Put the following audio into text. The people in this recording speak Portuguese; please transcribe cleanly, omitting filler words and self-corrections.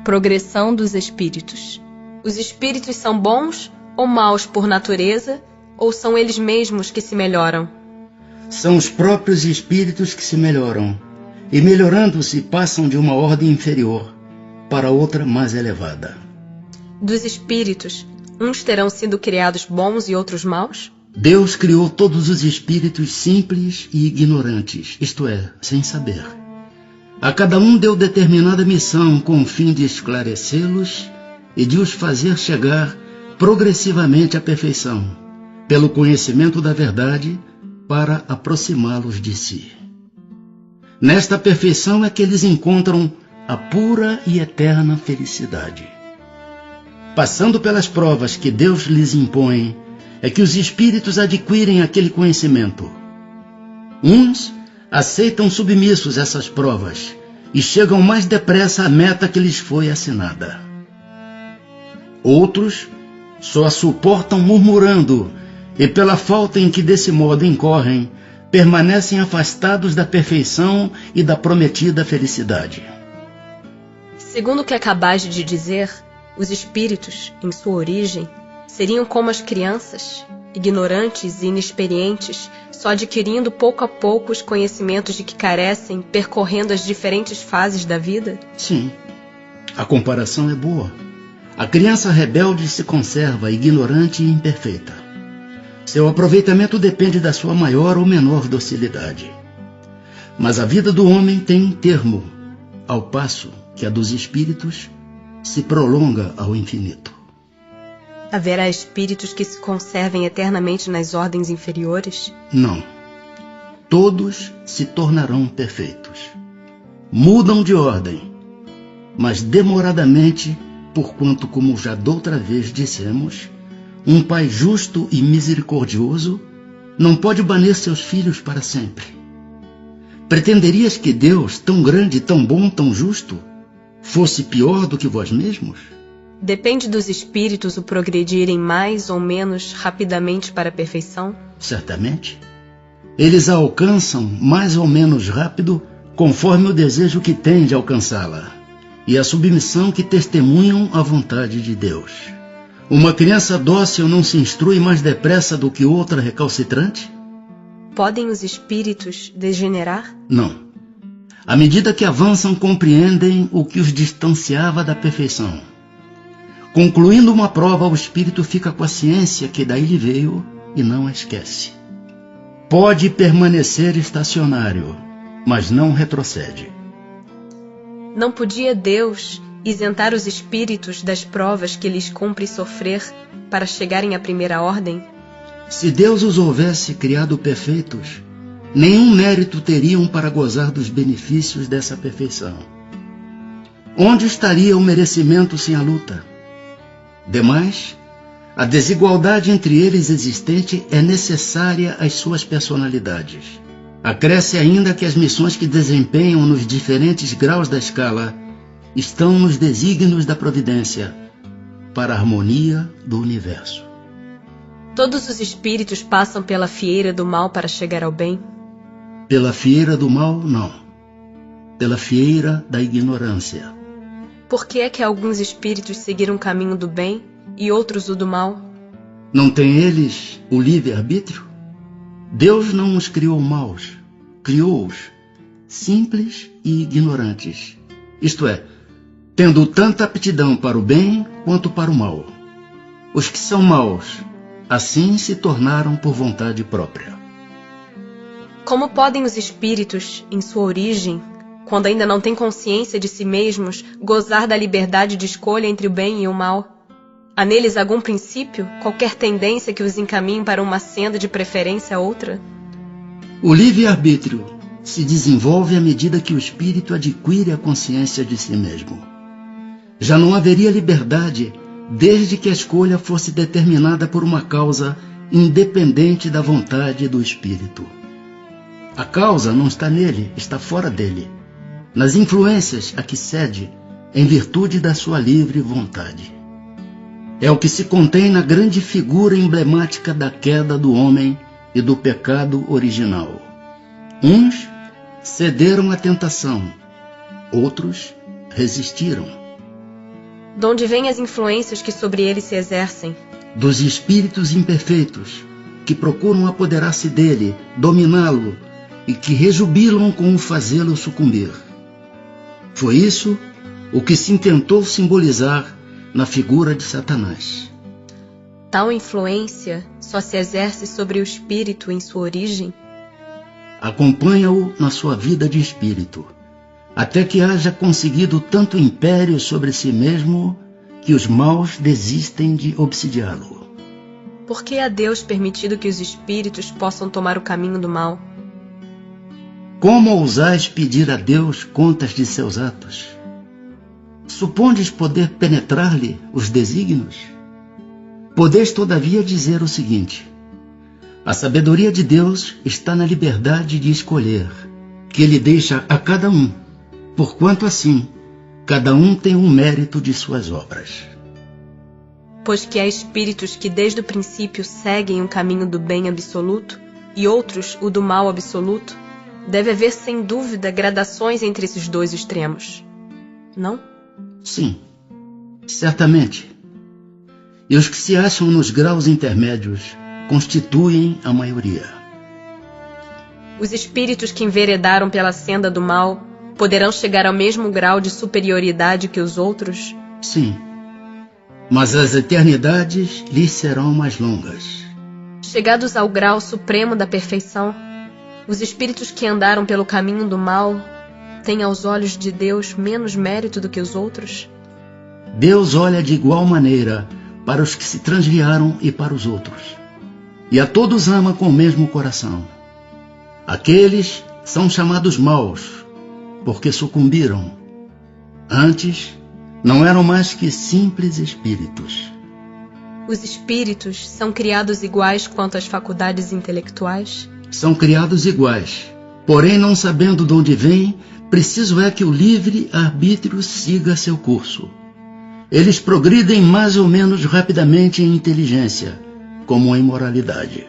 Progressão dos espíritos. Os espíritos são bons ou maus por natureza, ou são eles mesmos que se melhoram? São os próprios espíritos que se melhoram, e melhorando-se passam de uma ordem inferior para outra mais elevada. Dos espíritos, uns terão sido criados bons e outros maus? Deus criou todos os espíritos simples e ignorantes, isto é, sem saber. A cada um deu determinada missão com o fim de esclarecê-los e de os fazer chegar progressivamente à perfeição, pelo conhecimento da verdade, para aproximá-los de si. Nesta perfeição é que eles encontram a pura e eterna felicidade. Passando pelas provas que Deus lhes impõe, é que os espíritos adquirem aquele conhecimento. Uns aceitam submissos essas provas e chegam mais depressa à meta que lhes foi assinada. Outros só a suportam murmurando e, pela falta em que desse modo incorrem, permanecem afastados da perfeição e da prometida felicidade. Segundo o que acabais de dizer, os espíritos, em sua origem, seriam como as crianças, ignorantes e inexperientes, só adquirindo pouco a pouco os conhecimentos de que carecem, percorrendo as diferentes fases da vida? Sim, a comparação é boa. A criança rebelde se conserva ignorante e imperfeita. Seu aproveitamento depende da sua maior ou menor docilidade. Mas a vida do homem tem um termo, ao passo que a dos espíritos se prolonga ao infinito. Haverá espíritos que se conservem eternamente nas ordens inferiores? Não. Todos se tornarão perfeitos. Mudam de ordem, mas demoradamente, porquanto, como já doutra vez dissemos, um pai justo e misericordioso não pode banir seus filhos para sempre. Pretenderias que Deus, tão grande, tão bom, tão justo, fosse pior do que vós mesmos? Depende dos espíritos o progredirem mais ou menos rapidamente para a perfeição? Certamente. Eles a alcançam mais ou menos rápido conforme o desejo que têm de alcançá-la e a submissão que testemunham à vontade de Deus. Uma criança dócil não se instrui mais depressa do que outra recalcitrante? Podem os espíritos degenerar? Não. À medida que avançam, compreendem o que os distanciava da perfeição. Concluindo uma prova, o espírito fica com a ciência que daí lhe veio e não a esquece. Pode permanecer estacionário, mas não retrocede. Não podia Deus isentar os espíritos das provas que lhes cumpre sofrer para chegarem à primeira ordem? Se Deus os houvesse criado perfeitos, nenhum mérito teriam para gozar dos benefícios dessa perfeição. Onde estaria o merecimento sem a luta? Demais, a desigualdade entre eles existente é necessária às suas personalidades. Acresce ainda que as missões que desempenham nos diferentes graus da escala estão nos desígnios da providência para a harmonia do universo. Todos os espíritos passam pela fieira do mal para chegar ao bem? Pela fieira do mal, não. Pela fieira da ignorância. Por que é que alguns espíritos seguiram o caminho do bem e outros o do mal? Não têm eles o livre-arbítrio? Deus não os criou maus, criou-os simples e ignorantes. Isto é, tendo tanta aptidão para o bem quanto para o mal. Os que são maus, assim se tornaram por vontade própria. Como podem os espíritos, em sua origem, quando ainda não têm consciência de si mesmos, gozar da liberdade de escolha entre o bem e o mal? Há neles algum princípio, qualquer tendência que os encaminhe para uma senda de preferência a outra? O livre-arbítrio se desenvolve à medida que o espírito adquire a consciência de si mesmo. Já não haveria liberdade desde que a escolha fosse determinada por uma causa independente da vontade do espírito. A causa não está nele, está fora dele, nas influências a que cede em virtude da sua livre vontade. É o que se contém na grande figura emblemática da queda do homem e do pecado original. Uns cederam à tentação, outros resistiram. De onde vêm as influências que sobre ele se exercem? Dos espíritos imperfeitos, que procuram apoderar-se dele, dominá-lo, e que rejubilam com o fazê-lo sucumbir. Foi isso o que se intentou simbolizar na figura de Satanás. Tal influência só se exerce sobre o espírito em sua origem? Acompanha-o na sua vida de espírito, até que haja conseguido tanto império sobre si mesmo que os maus desistem de obsidiá-lo. Por que a Deus permitido que os espíritos possam tomar o caminho do mal? Como ousais pedir a Deus contas de seus atos? Supondes poder penetrar-lhe os desígnios? Podeis, todavia, dizer o seguinte: a sabedoria de Deus está na liberdade de escolher, que Ele deixa a cada um, porquanto assim, cada um tem um mérito de suas obras. Pois que há espíritos que desde o princípio seguem o caminho do bem absoluto e outros o do mal absoluto, deve haver sem dúvida gradações entre esses dois extremos, não? Sim, certamente. E os que se acham nos graus intermédios constituem a maioria. Os espíritos que enveredaram pela senda do mal poderão chegar ao mesmo grau de superioridade que os outros? Sim, mas as eternidades lhes serão mais longas. Chegados ao grau supremo da perfeição, os espíritos que andaram pelo caminho do mal têm aos olhos de Deus menos mérito do que os outros? Deus olha de igual maneira para os que se transviaram e para os outros, e a todos ama com o mesmo coração. Aqueles são chamados maus, porque sucumbiram. Antes, não eram mais que simples espíritos. Os espíritos são criados iguais quanto às faculdades intelectuais? São criados iguais, porém, não sabendo de onde vêm, preciso é que o livre-arbítrio siga seu curso. Eles progridem mais ou menos rapidamente em inteligência, como em moralidade.